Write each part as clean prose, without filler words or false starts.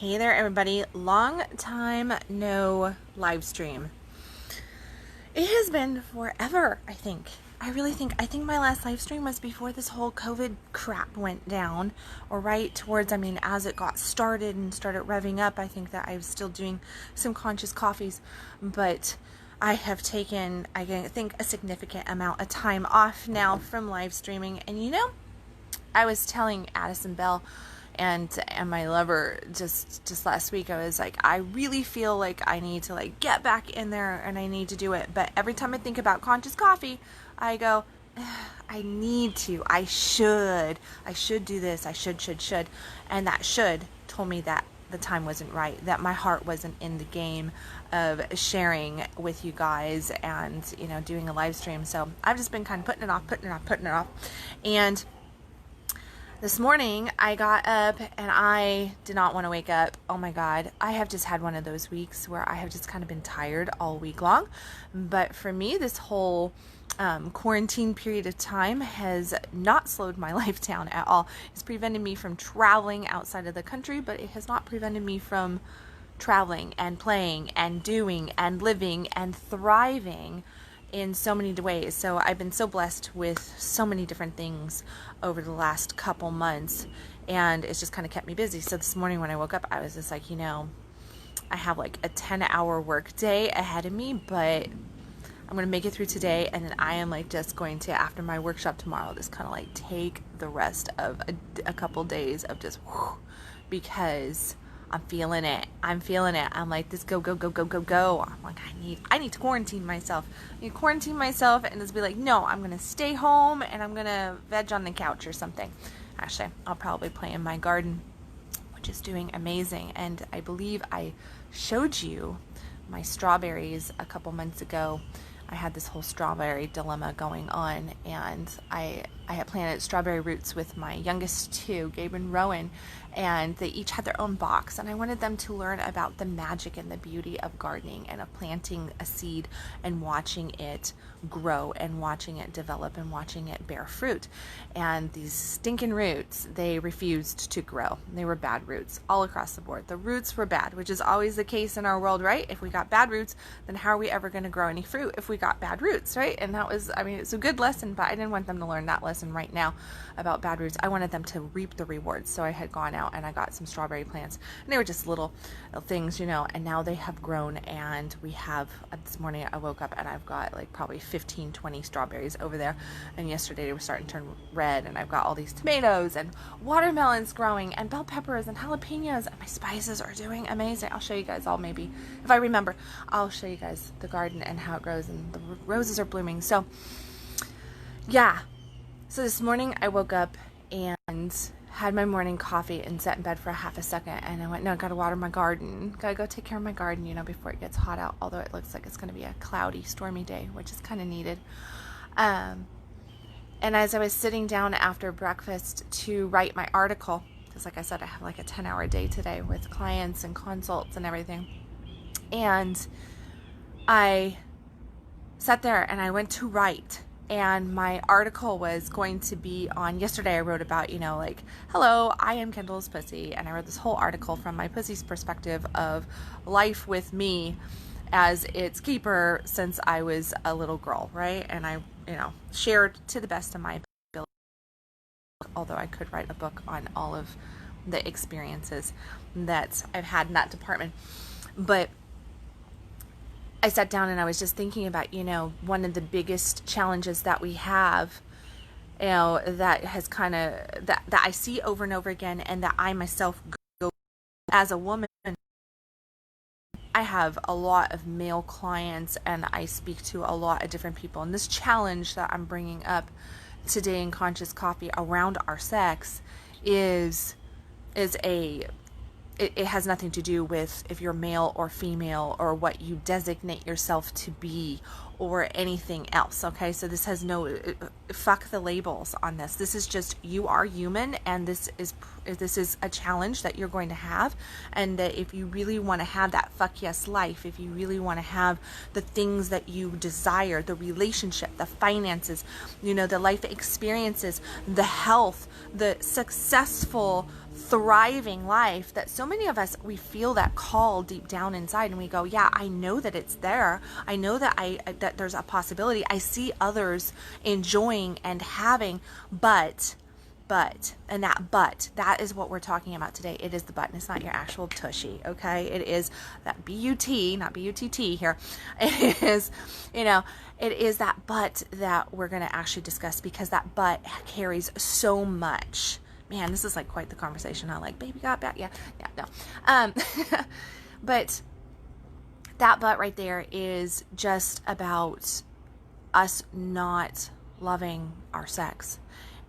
Hey there, everybody. Long time no live stream. It has been forever, I think. I think my last live stream was before this whole COVID crap went down, or right towards, as it got started and started revving up. I think that I was still doing some conscious coffees, but I have taken, I think, a significant amount of time off now from live streaming. And I was telling Addison Bell and my lover just last week, I was like, I really feel like I need to get back in there and I need to do it. But every time I think about conscious coffee, I go, I need to, I should do this, I should. And that should told me that the time wasn't right, that my heart wasn't in the game of sharing with you guys and, doing a live stream. So I've just been kind of putting it off. And this morning, I got up and I did not want to wake up. Oh my God. I have just had one of those weeks where I have just kind of been tired all week long. But for me, this whole quarantine period of time has not slowed my life down at all. It's prevented me from traveling outside of the country, but it has not prevented me from traveling and playing and doing and living and thriving in so many ways. So I've been so blessed with so many different things over the last couple months, and it's just kind of kept me busy. So this morning when I woke up, I was just like, I have a 10-hour work day ahead of me, but I'm going to make it through today, and then I am just going to, after my workshop tomorrow, just kind of take the rest of a couple days of just because I'm feeling it. I'm like, this go. I'm like, I need to quarantine myself. And just be like, no, I'm going to stay home and I'm going to veg on the couch or something. Actually, I'll probably play in my garden, which is doing amazing. And I believe I showed you my strawberries a couple months ago. I had this whole strawberry dilemma going on, and I had planted strawberry roots with my youngest two, Gabe and Rowan, and they each had their own box, and I wanted them to learn about the magic and the beauty of gardening and of planting a seed and watching it grow and watching it develop and watching it bear fruit. And these stinking roots, they refused to grow. They were bad roots all across the board. The roots were bad, which is always the case in our world, right? If we got bad roots, then how are we ever going to grow any fruit if we got bad roots, right? And that was, it's a good lesson, but I didn't want them to learn that lesson right now about bad roots. I wanted them to reap the rewards. So I had gone out and I got some strawberry plants, and they were just little things, and now they have grown, and we have, this morning I woke up and I've got probably 15-20 strawberries over there, and yesterday they were starting to turn red, and I've got all these tomatoes and watermelons growing and bell peppers and jalapenos, and my spices are doing amazing. I'll show you guys all, maybe if I remember, I'll show you guys the garden and how it grows, and the roses are blooming. So yeah, so this morning I woke up and had my morning coffee and sat in bed for a half a second, and I went, no, I gotta water my garden, gotta go take care of my garden, before it gets hot out, although it looks like it's gonna be a cloudy, stormy day, which is kind of needed. And as I was sitting down after breakfast to write my article, because like I said, I have a 10-hour day today with clients and consults and everything, and I sat there and I went to write. And my article was going to be on, yesterday I wrote about, hello, I am Kendal's pussy. And I wrote this whole article from my pussy's perspective of life with me as its keeper since I was a little girl, right? And I, shared to the best of my ability, although I could write a book on all of the experiences that I've had in that department. But I sat down and I was just thinking about, one of the biggest challenges that we have, that has that I see over and over again, and that I myself go as a woman. I have a lot of male clients and I speak to a lot of different people. And this challenge that I'm bringing up today in Conscious Coffee around our sex it has nothing to do with if you're male or female or what you designate yourself to be or anything else, okay? So this has fuck the labels on this. This is just, you are human, and this is a challenge that you're going to have, and that if you really want to have that fuck yes life, if you really want to have the things that you desire, the relationship, the finances, the life experiences, the health, the successful thriving life that so many of us, we feel that call deep down inside and we go, yeah, I know that it's there. I know that that there's a possibility. I see others enjoying and having, but, and that is what we're talking about today. It is the but, and it's not your actual tushy, okay? It is that B-U-T, not B-U-T-T here. It is, it is that but that we're going to actually discuss, because that but carries so much. Man, this is like quite the conversation. I'm like, baby got back. Yeah, no. But that but right there is just about us not loving our sex.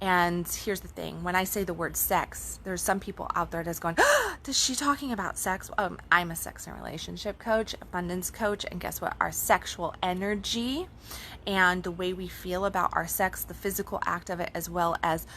And here's the thing. When I say the word sex, there's some people out there that's going, is she talking about sex? I'm a sex and relationship coach, abundance coach. And guess what? Our sexual energy and the way we feel about our sex, the physical act of it, as well as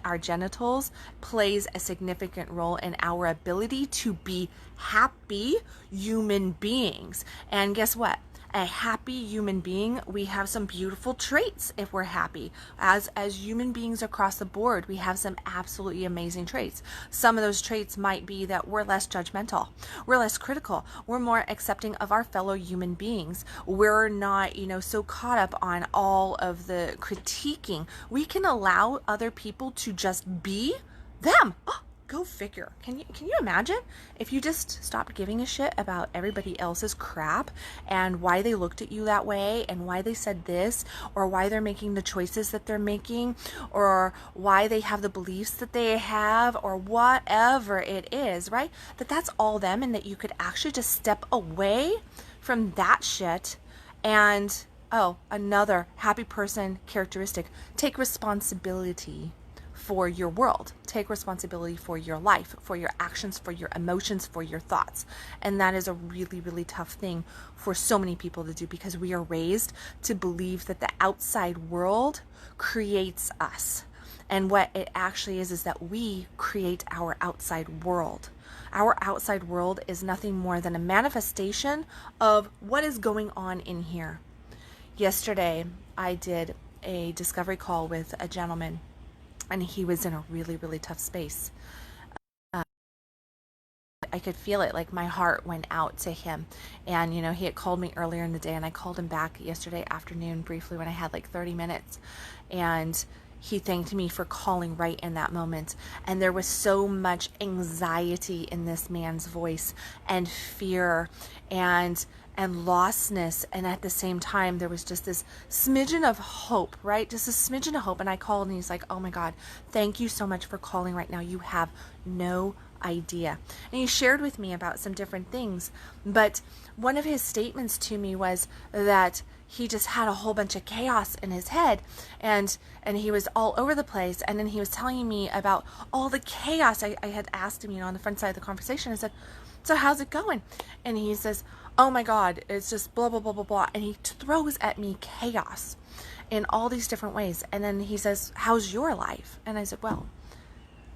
our genitals, plays a significant role in our ability to be happy human beings. And guess what? A happy human being, we have some beautiful traits if we're happy. As human beings across the board, we have some absolutely amazing traits. Some of those traits might be that we're less judgmental, we're less critical, we're more accepting of our fellow human beings. We're not, so caught up on all of the critiquing. We can allow other people to just be them. Go figure. Can you imagine if you just stopped giving a shit about everybody else's crap and why they looked at you that way and why they said this, or why they're making the choices that they're making, or why they have the beliefs that they have, or whatever it is, right? That's all them, and that you could actually just step away from that shit. And another happy person characteristic, take responsibility for your world. Take responsibility for your life, for your actions, for your emotions, for your thoughts. And that is a really, really tough thing for so many people to do, because we are raised to believe that the outside world creates us. And what it actually is that we create our outside world. Our outside world is nothing more than a manifestation of what is going on in here. Yesterday, I did a discovery call with a gentleman, and he was in a really, really tough space. I could feel it, like my heart went out to him. And, he had called me earlier in the day, and I called him back yesterday afternoon briefly when I had like 30 minutes. And he thanked me for calling right in that moment. And there was so much anxiety in this man's voice, and fear, and lostness, and at the same time there was just this smidgen of hope, right? Just a smidgen of hope. And I called, and he's like, oh my God, thank you so much for calling right now. You have no idea. And he shared with me about some different things, but one of his statements to me was that he just had a whole bunch of chaos in his head, and he was all over the place. And then he was telling me about all the chaos. I had asked him, on the front side of the conversation, I said, so how's it going? And he says, oh my God, it's just blah, blah, blah, blah, blah. And he throws at me chaos in all these different ways. And then he says, how's your life? And I said, well,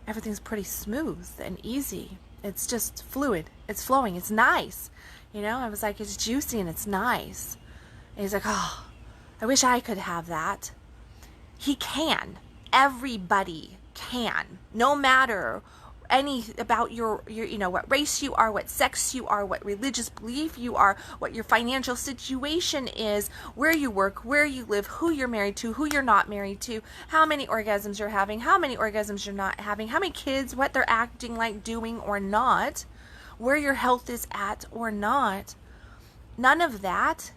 everything's pretty smooth and easy. It's just fluid. It's flowing. It's nice. I was like, it's juicy and it's nice. And he's like, oh, I wish I could have that. He can. Everybody can. No matter about your what race you are, what sex you are, what religious belief you are, what your financial situation is, where you work, where you live, who you're married to, who you're not married to, how many orgasms you're having, how many orgasms you're not having, how many kids, what they're acting like, doing or not, where your health is at or not. None of that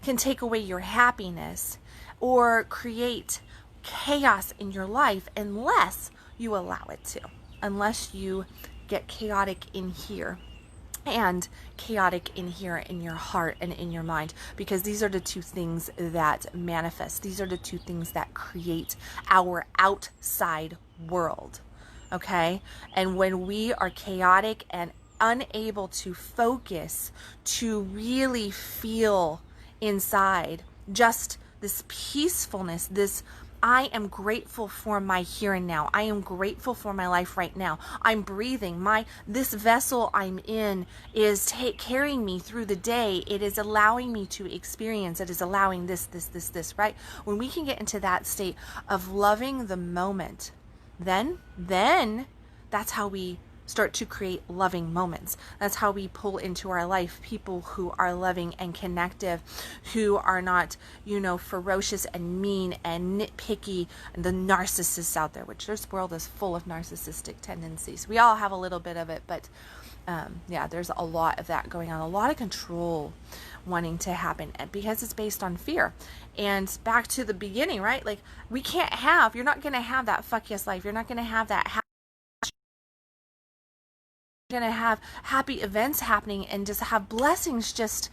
can take away your happiness or create chaos in your life unless you allow it to. Unless you get chaotic in here and chaotic in here in your heart and in your mind, because these are the two things that manifest. These are the two things that create our outside world. Okay? And when we are chaotic and unable to focus, to really feel inside just this peacefulness, this I am grateful for my here and now. I am grateful for my life right now. I'm breathing. This vessel I'm in is carrying me through the day. It is allowing me to experience. It is allowing this, right? When we can get into that state of loving the moment, then that's how we start to create loving moments. That's how we pull into our life people who are loving and connective, who are not, ferocious and mean and nitpicky, and the narcissists out there, which this world is full of narcissistic tendencies. We all have a little bit of it, but there's a lot of that going on, a lot of control wanting to happen because it's based on fear. And back to the beginning, right? Like, you're not going to have that fuck yes life. You're not going to have that going to have happy events happening and just have blessings just,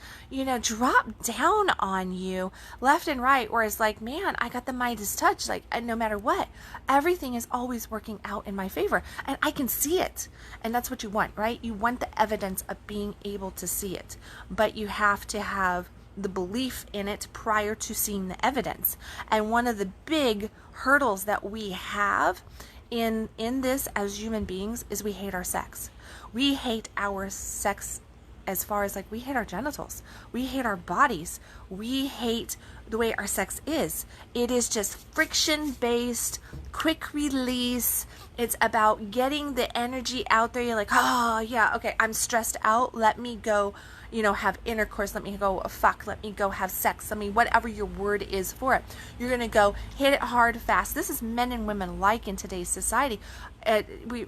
drop down on you left and right. Whereas like, man, I got the Midas touch. Like, no matter what, everything is always working out in my favor and I can see it. And that's what you want, right? You want the evidence of being able to see it, but you have to have the belief in it prior to seeing the evidence. And one of the big hurdles that we have in this as human beings is we hate our sex. We hate our sex as far as like we hate our genitals. We hate our bodies. We hate the way our sex is. It is just friction-based, quick release. It's about getting the energy out there. You're like, oh yeah, okay, I'm stressed out. Let me go, have intercourse. Let me go fuck. Let me go have sex. Whatever your word is for it. You're going to go hit it hard, fast. This is men and women alike in today's society. We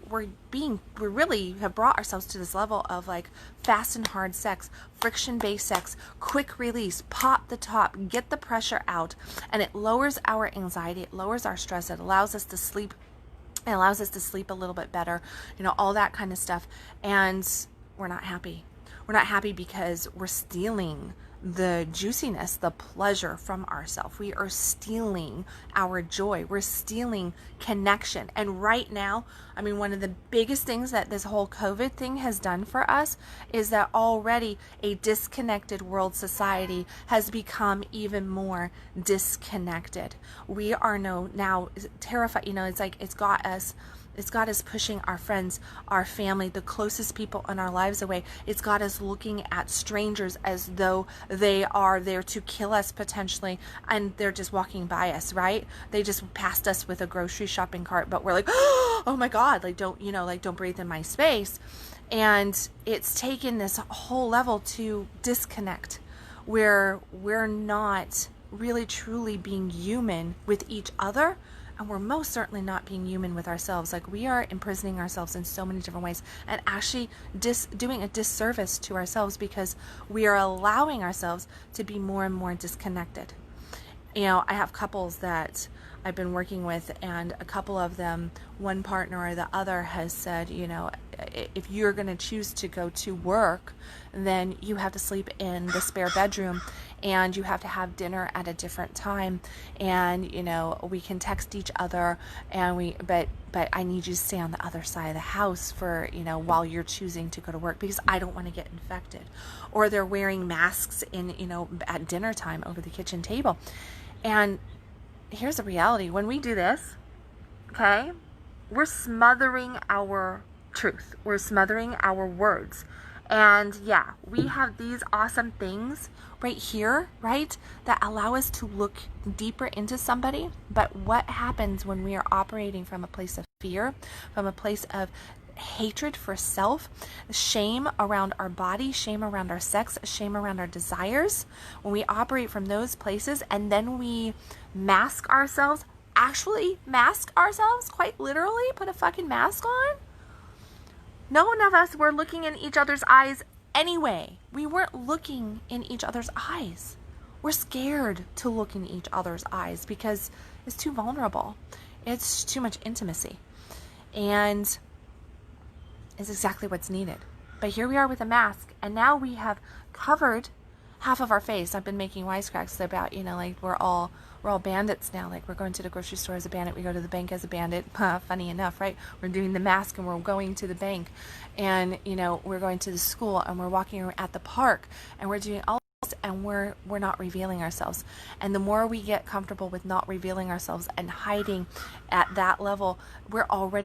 really have brought ourselves to this level of like fast and hard sex, friction-based sex, quick release, pop the top, get the pressure out, and it lowers our anxiety, it lowers our stress, it allows us to sleep, it allows us to sleep a little bit better, all that kind of stuff. And we're not happy. We're not happy because we're stealing the juiciness, the pleasure from ourselves. We are stealing our joy. We're stealing connection. And right now, one of the biggest things that this whole COVID thing has done for us is that already a disconnected world society has become even more disconnected. We are now terrified. It's got us pushing our friends, our family, the closest people in our lives away. It's got us looking at strangers as though they are there to kill us potentially, and they're just walking by us, right? They just passed us with a grocery shopping cart, but we're like, oh my God, don't breathe in my space. And it's taken this whole level to disconnect, where we're not really truly being human with each other. And we're most certainly not being human with ourselves. Like, we are imprisoning ourselves in so many different ways and actually doing a disservice to ourselves because we are allowing ourselves to be more and more disconnected. I have couples that I've been working with, and a couple of them, one partner or the other has said, if you're going to choose to go to work, then you have to sleep in the spare bedroom and you have to have dinner at a different time, and we can text each other, and but I need you to stay on the other side of the house for while you're choosing to go to work because I don't want to get infected. Or they're wearing masks in at dinner time over the kitchen table. And here's the reality: when we do this, okay, we're smothering our truth, we're smothering our words. And yeah, we have these awesome things right here, right, that allow us to look deeper into somebody. But what happens when we are operating from a place of fear, from a place of hatred for self, shame around our body, shame around our sex, shame around our desires? When we operate from those places and then we mask ourselves, actually mask ourselves, quite literally, put a fucking mask on. No one of us were looking in each other's eyes anyway. We weren't looking in each other's eyes. We're scared to look in each other's eyes because it's too vulnerable. It's too much intimacy. And it's exactly what's needed. But here we are with a mask, and now we have covered half of our face. I've been making wisecracks about, we're all bandits now. Like, we're going to the grocery store as a bandit. We go to the bank as a bandit. Funny enough, right? We're doing the mask and we're going to the bank, and we're going to the school, and we're walking around at the park, and we're doing all this, and we're not revealing ourselves. And the more we get comfortable with not revealing ourselves and hiding at that level, we're already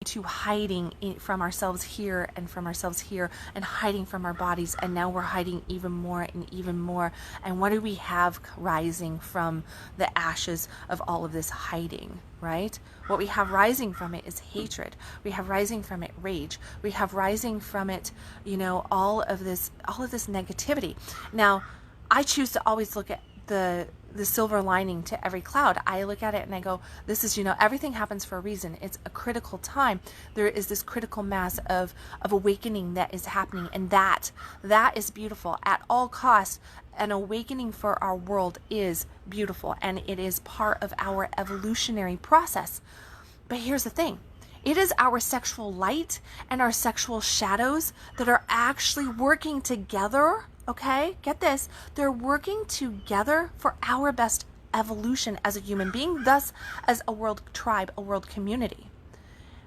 to hiding from ourselves here and from ourselves here and hiding from our bodies, and now we're hiding even more and even more. And what do we have rising from the ashes of all of this hiding, right? What we have rising from it is hatred. We have rising from it rage. We have rising from it, all of this negativity. Now, I choose to always look at the silver lining to every cloud. I look at it and I go, this is, everything happens for a reason. It's a critical time. There is this critical mass of awakening that is happening, and that is beautiful. At all costs, an awakening for our world is beautiful, and it is part of our evolutionary process. But here's the thing. It is our sexual light and our sexual shadows that are actually working together. Okay, get this. They're working together for our best evolution as a human being, thus as a world tribe, a world community.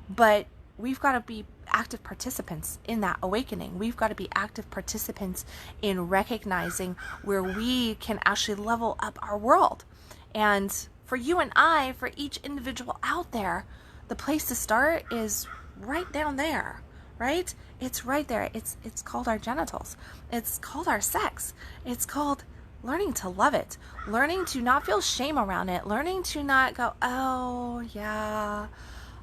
But we've got to be active participants in that awakening. We've got to be active participants in recognizing where we can actually level up our world. And for you and I, for each individual out there, the place to start is right down there. Right? It's right there. It's called our genitals. It's called our sex. It's called learning to love it. Learning to not feel shame around it. Learning to not go, oh yeah,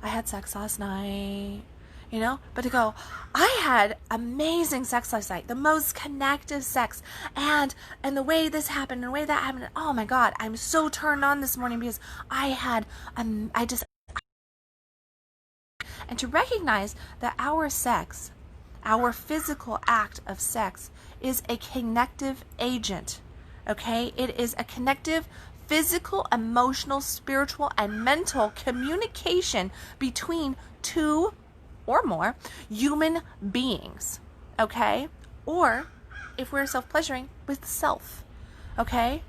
I had sex last night. But to go, I had amazing sex last night, the most connective sex, and the way this happened and the way that happened. Oh my God, I'm so turned on this morning because and to recognize that our sex, our physical act of sex, is a connective agent, okay? It is a connective, physical, emotional, spiritual, and mental communication between two or more human beings, okay? Or, if we're self-pleasuring, with self, okay?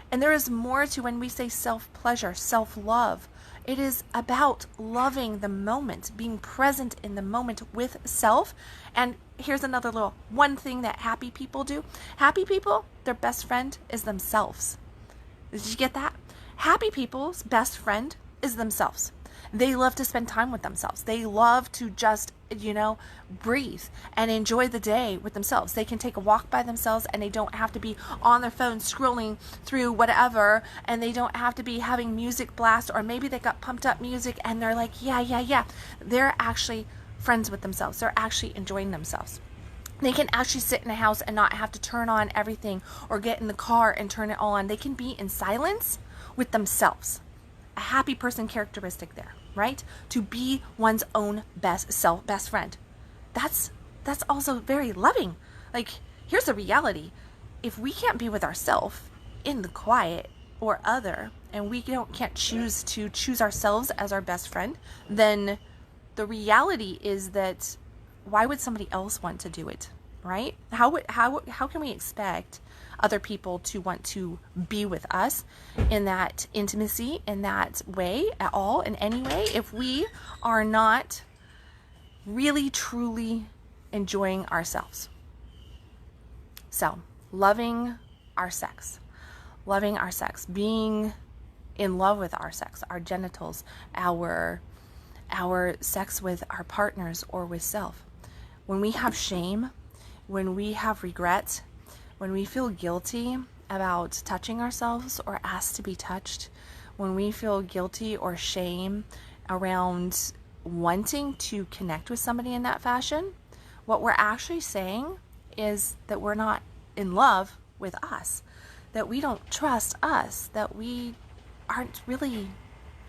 And there is more to when we say self-pleasure, self-love. It is about loving the moment, being present in the moment with self. And here's another little one thing that happy people do. Happy people, their best friend is themselves. Did you get that? Happy people's best friend is themselves. They love to spend time with themselves. They love to just, breathe and enjoy the day with themselves. They can take a walk by themselves, and they don't have to be on their phone scrolling through whatever, and they don't have to be having music blast, or maybe they got pumped up music and they're like, yeah. They're actually friends with themselves. They're actually enjoying themselves. They can actually sit in a house and not have to turn on everything or get in the car and turn it all on. They can be in silence with themselves. A happy person characteristic there, right? To be one's own best friend. That's also very loving. Like, here's the reality. If we can't be with ourselves in the quiet or other, and we can't choose ourselves as our best friend, then the reality is that why would somebody else want to do it, right? How can we expect other people to want to be with us in that intimacy, in that way at all, in any way, if we are not really truly enjoying ourselves? So, loving our sex, being in love with our sex, our genitals, our sex with our partners or with self. When we have shame, when we have regret, when we feel guilty about touching ourselves or asked to be touched, when we feel guilty or shame around wanting to connect with somebody in that fashion, what we're actually saying is that we're not in love with us, that we don't trust us, that we aren't really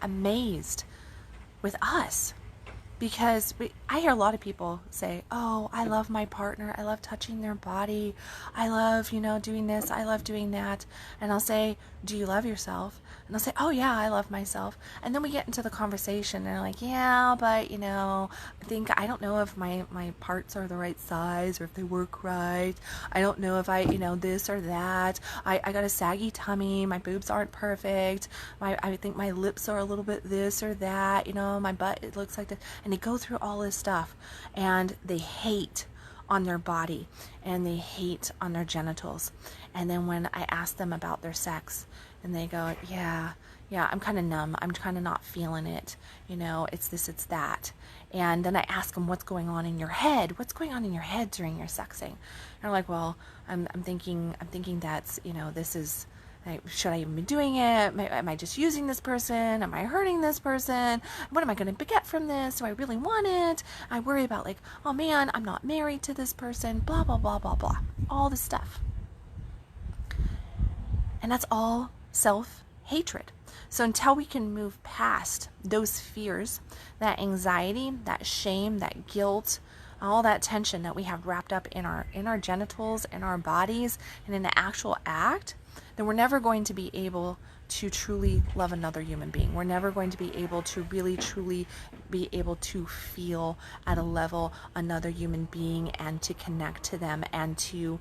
amazed with us. Because I hear a lot of people say, oh, I love my partner. I love touching their body. I love, doing this. I love doing that. And I'll say, do you love yourself? And they'll say, oh yeah, I love myself. And then we get into the conversation and they're like, yeah, but I don't know if my parts are the right size or if they work right. I don't know if I, this or that. I got a saggy tummy. My boobs aren't perfect. I think my lips are a little bit this or that. My butt, it looks like this. And they go through all this stuff and they hate on their body and they hate on their genitals. And then when I ask them about their sex and they go, yeah, yeah, I'm kind of numb. I'm kind of not feeling it. It's this, it's that. And then I ask them, what's going on in your head? What's going on in your head during your sexing? And they're like, well, I'm thinking that's, this is, should I even be doing it? Am I just using this person? Am I hurting this person? What am I going to get from this? Do I really want it? I worry about like, oh man, I'm not married to this person, blah, blah, blah, blah, blah. All this stuff. And that's all self-hatred. So until we can move past those fears, that anxiety, that shame, that guilt, all that tension that we have wrapped up in our genitals, in our bodies, and in the actual act, then we're never going to be able to truly love another human being. We're never going to be able to really, truly be able to feel at a level another human being and to connect to them and to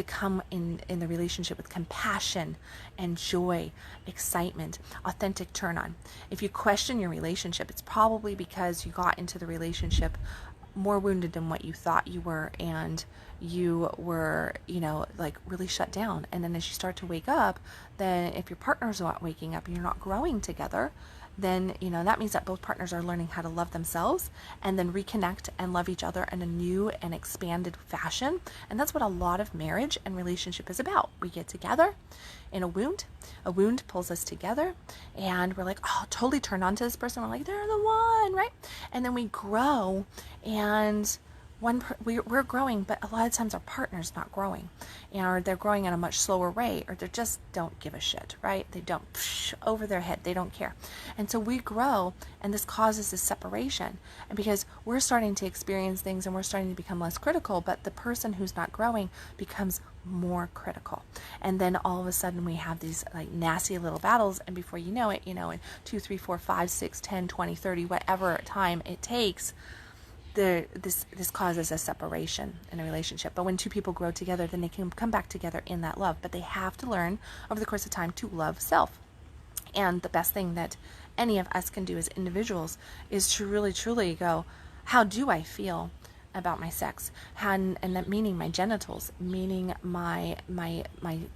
come in the relationship with compassion and joy, excitement, authentic turn on. If you question your relationship, it's probably because you got into the relationship more wounded than what you thought you were, and you were, like really shut down. And then as you start to wake up, then if your partner's not waking up and you're not growing together, then, that means that both partners are learning how to love themselves and then reconnect and love each other in a new and expanded fashion. And that's what a lot of marriage and relationship is about. We get together in a wound pulls us together, and we're like, oh, totally turned on to this person. We're like, they're the one, right? And then we grow, and we're growing, but a lot of times our partner's not growing, or they're growing at a much slower rate, or they just don't give a shit, right? They don't over their head, they don't care. And so we grow, and this causes this separation. And because we're starting to experience things and we're starting to become less critical, but the person who's not growing becomes more critical. And then all of a sudden we have these like nasty little battles, and before you know it, in 2, 3, 4, 5, 6, 10, 20, 30, whatever time it takes, this causes a separation in a relationship. But when two people grow together, then they can come back together in that love. But they have to learn over the course of time to love self. And the best thing that any of us can do as individuals is to really truly go, how do I feel about my sex? And that meaning my genitals, meaning my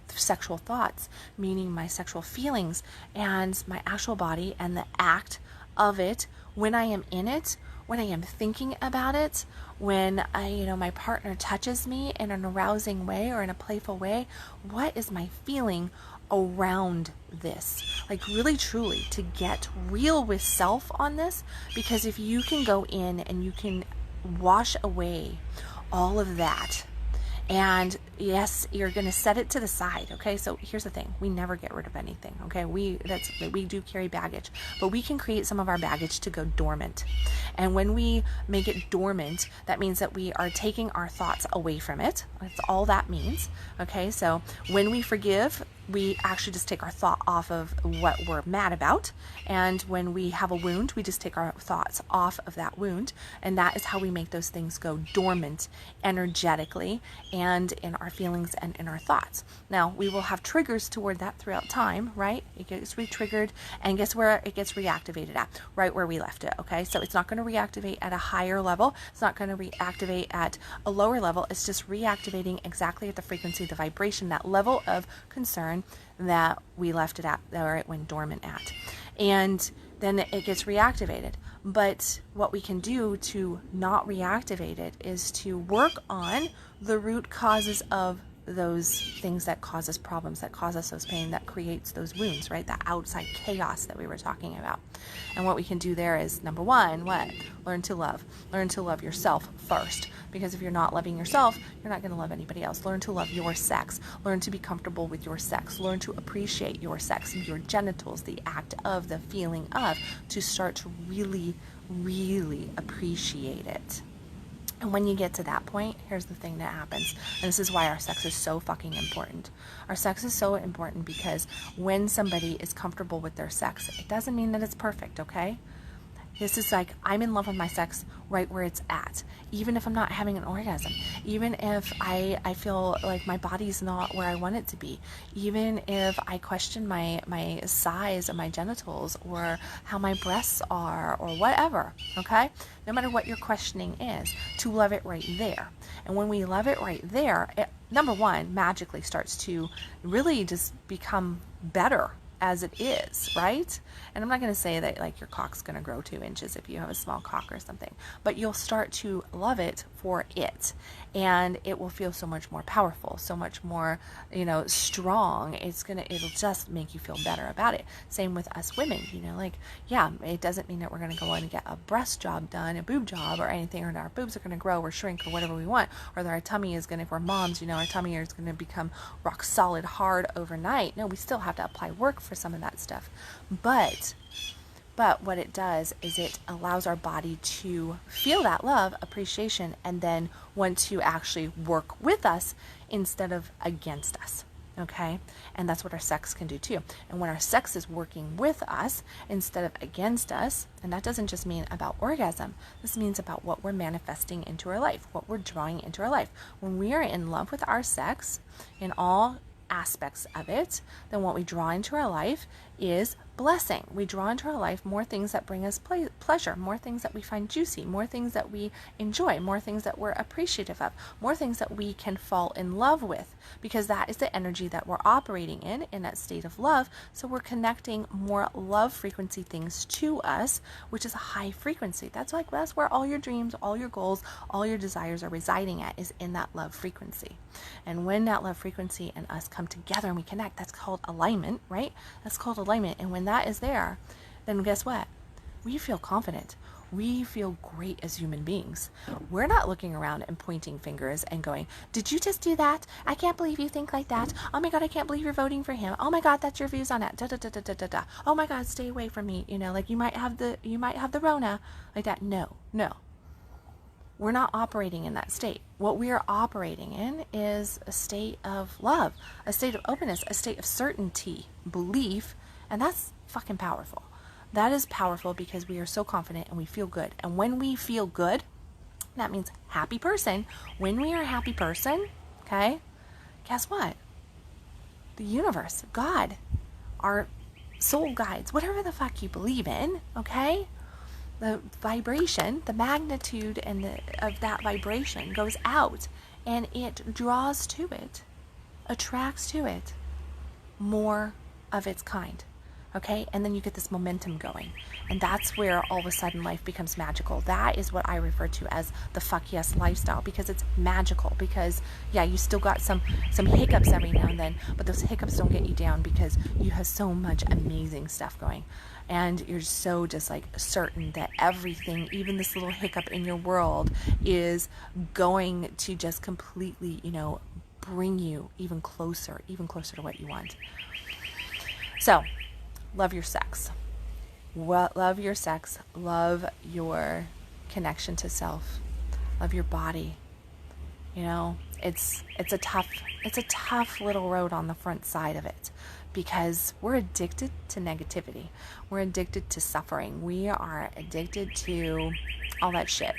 sexual thoughts, meaning my sexual feelings, and my actual body, and the act of it when I am in it, when I am thinking about it, when my partner touches me in an arousing way or in a playful way. What is my feeling around this? Like really truly to get real with self on this, because if you can go in and you can wash away all of that, and yes, you're going to set it to the side. Okay. So here's the thing. We never get rid of anything. Okay. We do carry baggage, but we can create some of our baggage to go dormant. And when we make it dormant, that means that we are taking our thoughts away from it. That's all that means. Okay. So when we forgive, we actually just take our thought off of what we're mad about. And when we have a wound, we just take our thoughts off of that wound. And that is how we make those things go dormant energetically and in our feelings and in our thoughts. Now, we will have triggers toward that throughout time, right? It gets re-triggered, and guess where it gets reactivated at? Right where we left it, okay? So it's not going to reactivate at a higher level. It's not going to reactivate at a lower level. It's just reactivating exactly at the frequency, the vibration, that level of concern that we left it at, or it went dormant at. And then it gets reactivated. But what we can do to not reactivate it is to work on the root causes of those things that cause us problems, that cause us those pain, that creates those wounds, right? That outside chaos that we were talking about. And what we can do there is, number one, what? Learn to love. Learn to love yourself first. Because if you're not loving yourself, you're not going to love anybody else. Learn to love your sex. Learn to be comfortable with your sex. Learn to appreciate your sex, your genitals, the act of, the feeling of, to start to really, really appreciate it. And when you get to that point, here's the thing that happens. And this is why our sex is so fucking important. Our sex is so important because when somebody is comfortable with their sex, it doesn't mean that it's perfect, okay? This is like, I'm in love with my sex right where it's at. Even if I'm not having an orgasm. Even if I feel like my body's not where I want it to be. Even if I question my size of my genitals or how my breasts are or whatever, okay? No matter what your questioning is, to love it right there. And when we love it right there, it, number one, magically starts to really just become better as it is, right? And I'm not going to say that like your cock's going to grow 2 inches if you have a small cock or something, but you'll start to love it for it, and it will feel so much more powerful, so much more, strong. It'll just make you feel better about it. Same with us women, like, yeah, it doesn't mean that we're going to go in and get a breast job done, a boob job or anything, or our boobs are going to grow or shrink or whatever we want, or that our tummy is going to, if we're moms, our tummy is going to become rock solid hard overnight. No, we still have to apply work for some of that stuff. But what it does is it allows our body to feel that love, appreciation, and then want to actually work with us instead of against us. Okay? And that's what our sex can do too. And when our sex is working with us instead of against us, and that doesn't just mean about orgasm, this means about what we're manifesting into our life, what we're drawing into our life. When we are in love with our sex in all aspects of it, then what we draw into our life is blessing. We draw into our life more things that bring us pleasure, more things that we find juicy, more things that we enjoy, more things that we're appreciative of, more things that we can fall in love with, because that is the energy that we're operating in that state of love. So we're connecting more love frequency things to us, which is a high frequency. That's where all your dreams, all your goals, all your desires are residing at, is in that love frequency. And when that love frequency and us come together and we connect, that's called alignment, right? That's called alignment. And when that is there, then guess what? We feel confident. We feel great as human beings. We're not looking around and pointing fingers and going, did you just do that? I can't believe you think like that. Oh my God, I can't believe you're voting for him. Oh my God, that's your views on that. Da, da, da, da, da, da, da. Oh my God, stay away from me. Like you might have the Rona, like that. No. We're not operating in that state. What we are operating in is a state of love, a state of openness, a state of certainty, belief, and that's fucking powerful. That is powerful because we are so confident and we feel good. And when we feel good, that means happy person. When we are a happy person, okay, guess what? The universe, God, our soul guides, whatever the fuck you believe in, okay? The vibration, the magnitude of that vibration goes out, and it draws to it, attracts to it more of its kind. Okay, and then you get this momentum going, and that's where all of a sudden life becomes magical. That is what I refer to as the fuck yes lifestyle, because it's magical. Because yeah, you still got some hiccups every now and then, but those hiccups don't get you down because you have so much amazing stuff going, and you're so just like certain that everything, even this little hiccup in your world, is going to just completely, bring you even closer to what you want. So love your sex. Love your sex. Love your connection to self. Love your body. It's a tough little road on the front side of it, because we're addicted to negativity. We're addicted to suffering. We are addicted to all that shit.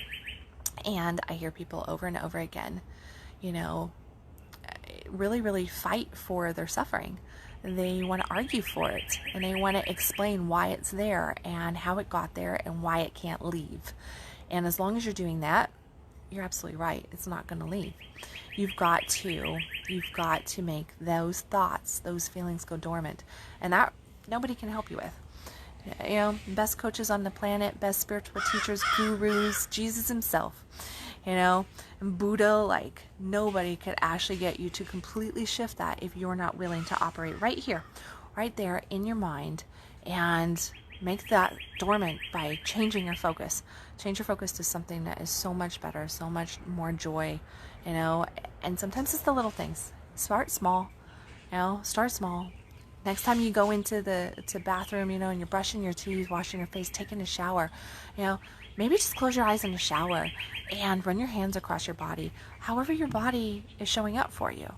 And I hear people over and over again, really, really fight for their suffering. They want to argue for it, and they want to explain why it's there and how it got there and why it can't leave. And as long as you're doing that, you're absolutely right. It's not going to leave. You've got to make those thoughts, those feelings go dormant, and that nobody can help you with. Best coaches on the planet, best spiritual teachers, gurus, Jesus himself, and Buddha, like nobody could actually get you to completely shift that if you're not willing to operate right here, right there in your mind, and make that dormant by changing your focus. Change your focus to something that is so much better, so much more joy, and sometimes it's the little things. Start small, start small. Next time you go into the bathroom, and you're brushing your teeth, washing your face, taking a shower, maybe just close your eyes in the shower and run your hands across your body, however your body is showing up for you.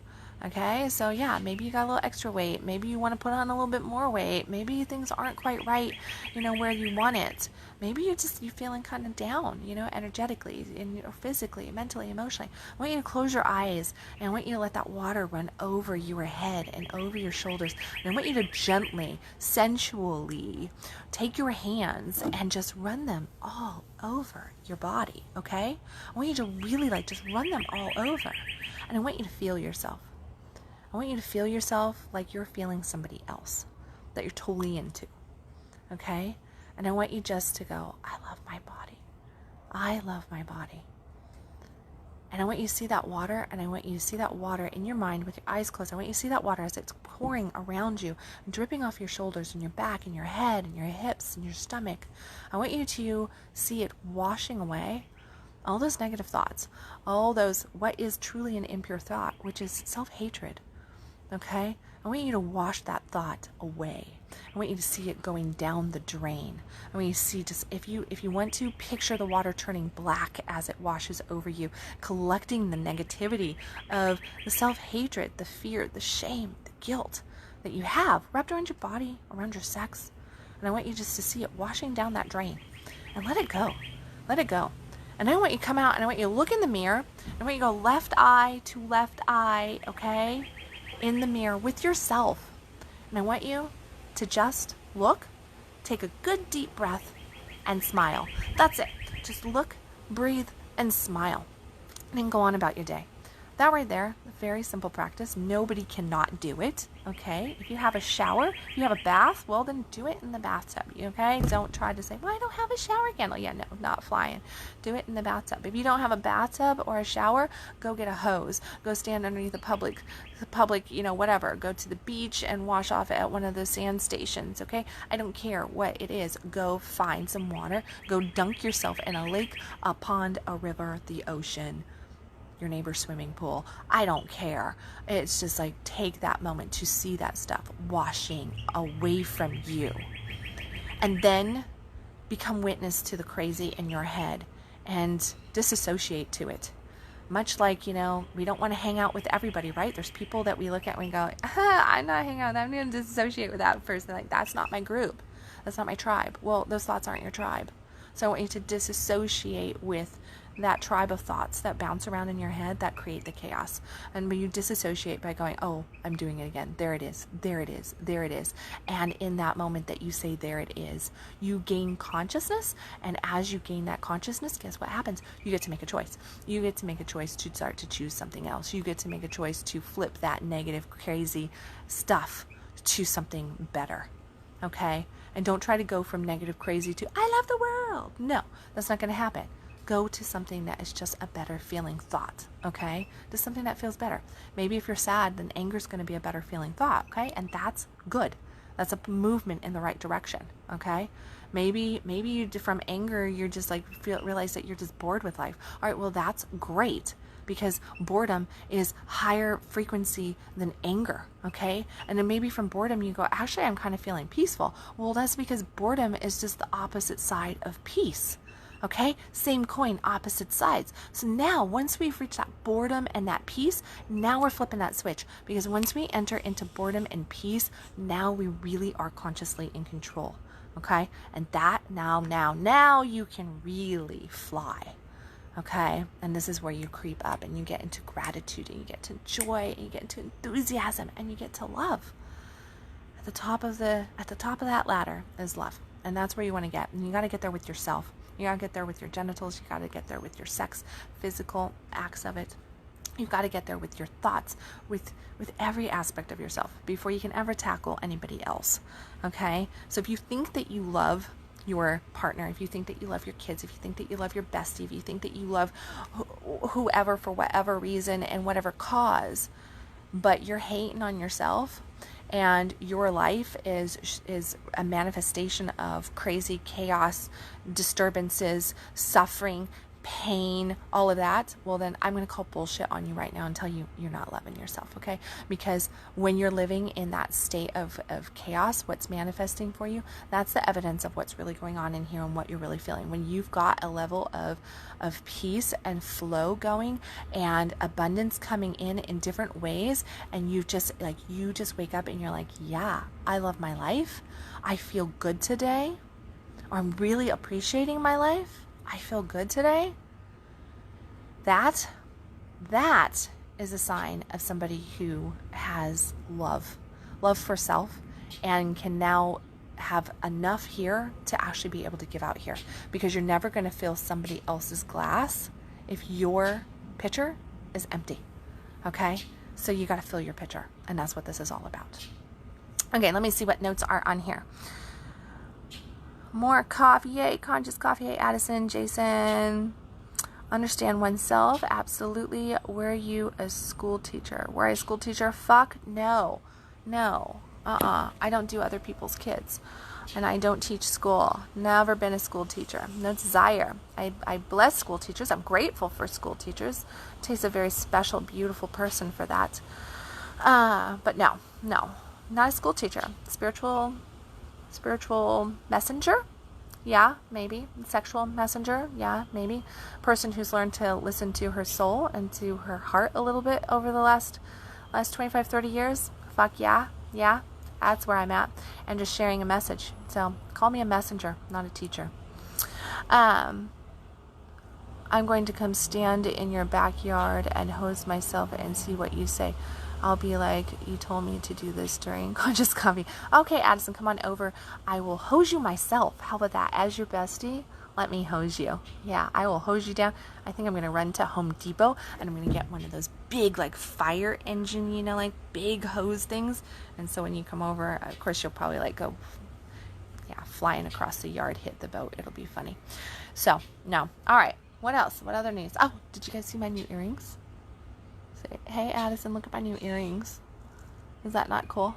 Okay, so yeah, maybe you got a little extra weight, maybe you want to put on a little bit more weight, maybe things aren't quite right, where you want it. Maybe you're feeling kind of down, energetically, and physically, mentally, emotionally. I want you to close your eyes, and I want you to let that water run over your head and over your shoulders. And I want you to gently, sensually take your hands and just run them all over your body, okay? I want you to really just run them all over. And I want you to feel yourself. I want you to feel yourself like you're feeling somebody else. that you're totally into. Okay? And I want you just to go, I love my body. I love my body. And I want you to see that water, and I want you to see that water in your mind with your eyes closed. I want you to see that water as it's pouring around you, and dripping off your shoulders and your back and your head and your hips and your stomach. I want you to see it washing away all those negative thoughts, all those, what is truly an impure thought, which is self-hatred. Okay? I want you to wash that thought away. I want you to see it going down the drain. I want you to see, just if you want to, picture the water turning black as it washes over you, collecting the negativity of the self-hatred, the fear, the shame, the guilt that you have wrapped around your body, around your sex. And I want you just to see it washing down that drain, and let it go. Let it go. And I want you to come out, and I want you to look in the mirror, and I want you to go left eye to left eye, okay? In the mirror with yourself. And I want you to just look, take a good deep breath, and smile. That's it. Just look, breathe, and smile. And then go on about your day. That right there, a very simple practice. Nobody cannot do it, okay? If you have a shower, if you have a bath, well, then do it in the bathtub, okay? Don't try to say, well, I don't have a shower candle. Yeah, no, not flying. Do it in the bathtub. If you don't have a bathtub or a shower, go get a hose. Go stand underneath the public, whatever. Go to the beach and wash off at one of the sand stations, okay? I don't care what it is. Go find some water. Go dunk yourself in a lake, a pond, a river, the ocean, your neighbor's swimming pool. I don't care. It's just like, take that moment to see that stuff washing away from you. And then become witness to the crazy in your head and disassociate to it. Much like, we don't want to hang out with everybody, right? There's people that we look at and we go, I'm not hanging out with them. I'm going to disassociate with that person. Like, that's not my group. That's not my tribe. Well, those thoughts aren't your tribe. So I want you to disassociate with that tribe of thoughts that bounce around in your head that create the chaos. And when you disassociate by going, oh, I'm doing it again. There it is. There it is. There it is. And in that moment that you say, there it is, you gain consciousness. And as you gain that consciousness, guess what happens? You get to make a choice. You get to make a choice to start to choose something else. You get to make a choice to flip that negative, crazy stuff to something better. Okay? And don't try to go from negative, crazy to, I love the world. No, that's not going to happen. Go to something that is just a better feeling thought, okay? To something that feels better. Maybe if you're sad, then anger is going to be a better feeling thought, okay? And that's good. That's a movement in the right direction, okay? Maybe you, from anger, you're just like, realize that you're just bored with life. All right, well, that's great, because boredom is higher frequency than anger, okay? And then maybe from boredom you go, actually, I'm kind of feeling peaceful. Well, that's because boredom is just the opposite side of peace. Okay, same coin, opposite sides. So now, once we've reached that boredom and that peace, now we're flipping that switch. Because once we enter into boredom and peace, now we really are consciously in control. Okay, and that now you can really fly. Okay, and this is where you creep up and you get into gratitude and you get to joy and you get into enthusiasm and you get to love. At the top of that ladder is love, and that's where you want to get. And you got to get there with yourself. You got to get there with your genitals. You got to get there with your sex, physical acts of it. You've got to get there with your thoughts, with every aspect of yourself before you can ever tackle anybody else. Okay? So if you think that you love your partner, if you think that you love your kids, if you think that you love your bestie, if you think that you love whoever for whatever reason and whatever cause, but you're hating on yourself, and your life is a manifestation of crazy chaos, disturbances, suffering, pain, all of that, well then I'm going to call bullshit on you right now and tell you you're not loving yourself, okay? Because when you're living in that state of chaos, what's manifesting for you, that's the evidence of what's really going on in here and what you're really feeling. When you've got a level of peace and flow going and abundance coming in different ways, and you just wake up and you're like, yeah, I love my life, I feel good today, or I'm really appreciating my life, I feel good today. That is a sign of somebody who has love for self, and can now have enough here to actually be able to give out here, because you're never going to fill somebody else's glass if your pitcher is empty. Okay? So you got to fill your pitcher, and that's what this is all about. Okay, let me see what notes are on here. More coffee, yay, conscious coffee, yay, Addison, Jason. Understand oneself, absolutely. Were you a school teacher? Were I a school teacher? Fuck no. No. I don't do other people's kids. And I don't teach school. Never been a school teacher. No desire. I bless school teachers. I'm grateful for school teachers. It takes a very special, beautiful person for that. But no. Not a school teacher. Spiritual messenger? Yeah, maybe. Sexual messenger? Yeah, maybe. Person who's learned to listen to her soul and to her heart a little bit over the last 25, 30 years? Fuck yeah. Yeah. That's where I'm at. And just sharing a message. So call me a messenger, not a teacher. I'm going to come stand in your backyard and hose myself and see what you say. I'll be like, you told me to do this during conscious coffee. Okay, Addison, come on over. I will hose you myself. How about that? As your bestie, let me hose you. Yeah, I will hose you down. I think I'm going to run to Home Depot and I'm going to get one of those big, like, fire engine, you know, like, big hose things. And so when you come over, of course, you'll probably, like, go, yeah, flying across the yard, hit the boat. It'll be funny. So, no. All right. What else? What other news? Oh, did you guys see my new earrings? Say, hey, Addison, look at my new earrings. Is that not cool?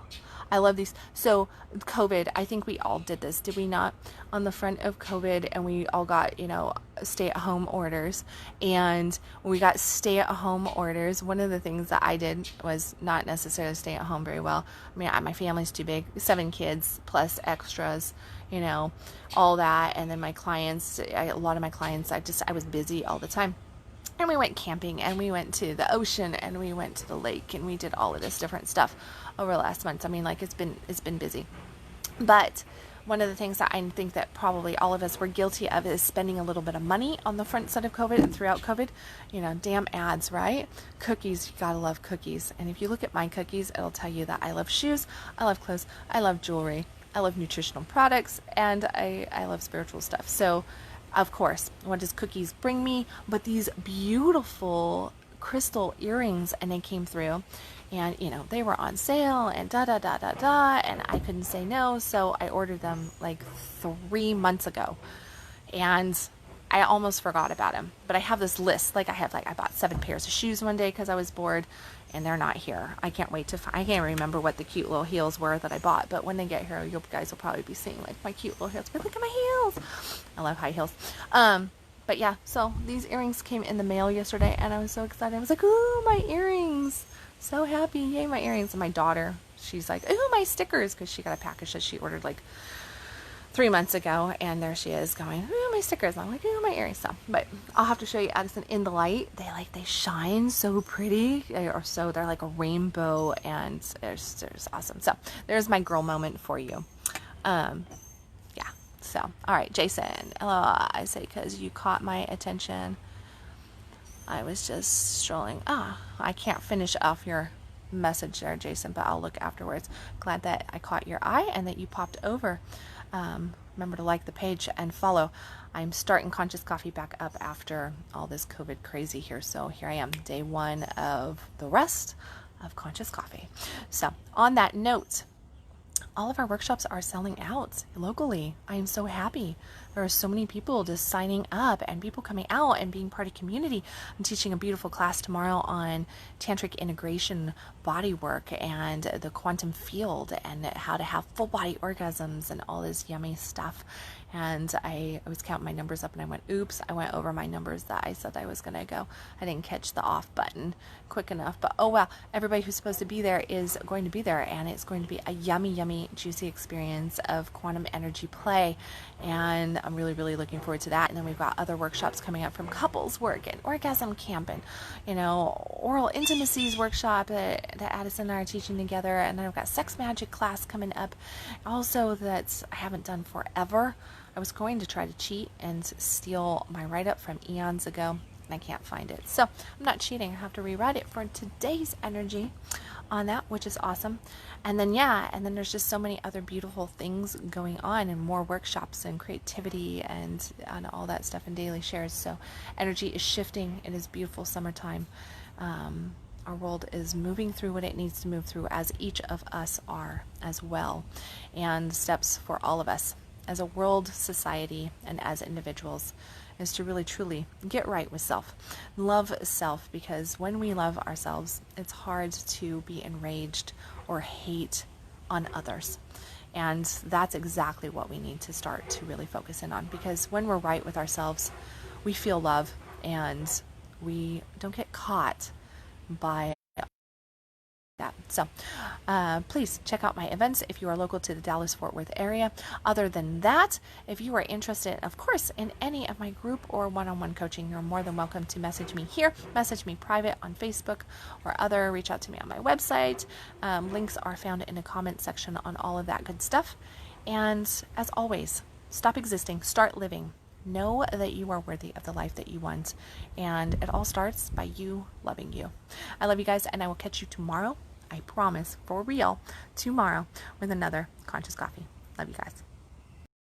I love these. So COVID, I think we all did this, did we not? On the front of COVID, and we all got, you know, stay-at-home orders. And when we got stay-at-home orders, one of the things that I did was not necessarily stay at home very well. I mean, my family's too big, 7 kids plus extras, you know, all that. And then my clients, a lot of my clients, I was busy all the time. And we went camping, and we went to the ocean, and we went to the lake, and we did all of this different stuff over the last month. I mean, like, it's been busy. But one of the things that I think that probably all of us were guilty of is spending a little bit of money on the front side of COVID and throughout COVID. You know, damn ads, right? Cookies, you gotta love cookies. And if you look at my cookies, it'll tell you that I love shoes, I love clothes, I love jewelry, I love nutritional products, and I love spiritual stuff. So, of course, what does cookies bring me? But these beautiful crystal earrings, and they came through, and, you know, they were on sale, and and I couldn't say no, so I ordered them like 3 months ago, and I almost forgot about them. But I have this list. Like, I bought 7 pairs of shoes one day because I was bored, and they're not here. I can't wait to I can't remember what the cute little heels were that I bought, but when they get here, you guys will probably be seeing, like, my cute little heels. But look at my heels. I love high heels. But yeah, so these earrings came in the mail yesterday, and I was so excited. I was like, ooh, my earrings. So happy. Yay, my earrings. And my daughter, she's like, ooh, my stickers, because she got a package that she ordered like 3 months ago, and there she is going, ooh, my stickers. And I'm like, ooh, my earrings. So, but I'll have to show you, Addison, in the light. They shine so pretty, or so they're like a rainbow, and there's awesome. So there's my girl moment for you. Yeah. So, all right, Jason. I say, because you caught my attention. I was just strolling. I can't finish off your message there, Jason, but I'll look afterwards. Glad that I caught your eye and that you popped over. Remember to like the page and follow. I'm starting Conscious Coffee back up after all this COVID crazy here. So here I am, day 1 of the rest of Conscious Coffee. So on that note, all of our workshops are selling out locally. I am so happy. There are so many people just signing up and people coming out and being part of community. I'm teaching a beautiful class tomorrow on tantric integration, body work, and the quantum field, and how to have full body orgasms and all this yummy stuff. And I was counting my numbers up, and I went, oops, I went over my numbers that I said I was going to go. I didn't catch the off button quick enough, but oh well, everybody who's supposed to be there is going to be there, and it's going to be a yummy, yummy, juicy experience of quantum energy play, and I'm really, really looking forward to that. And then we've got other workshops coming up from couples work and orgasm camp, and, you know, oral intimacies workshop that Addison and I are teaching together, and then I've got sex magic class coming up also that I haven't done forever. I was going to try to cheat and steal my write-up from eons ago, and I can't find it. So I'm not cheating. I have to rewrite it for today's energy on that, which is awesome. And then, yeah, and then there's just so many other beautiful things going on, and more workshops and creativity and all that stuff, and daily shares. So energy is shifting. It is beautiful summertime. Our world is moving through what it needs to move through, as each of us are as well. And steps for all of us as a world, society, and as individuals is to really truly get right with self. Love self, because when we love ourselves, it's hard to be enraged or hate on others. And that's exactly what we need to start to really focus in on, because when we're right with ourselves, we feel love and we don't get caught by that. So please check out my events if you are local to the Dallas-Fort Worth area. Other than that, if you are interested, of course, in any of my group or one-on-one coaching, you're more than welcome to message me here, message me private on Facebook or other, reach out to me on my website. Links are found in the comment section on all of that good stuff. And as always, stop existing, start living. Know that you are worthy of the life that you want, and it all starts by you loving you. I love you guys, and I will catch you tomorrow. I promise, for real, tomorrow with another Conscious Coffee. Love you guys.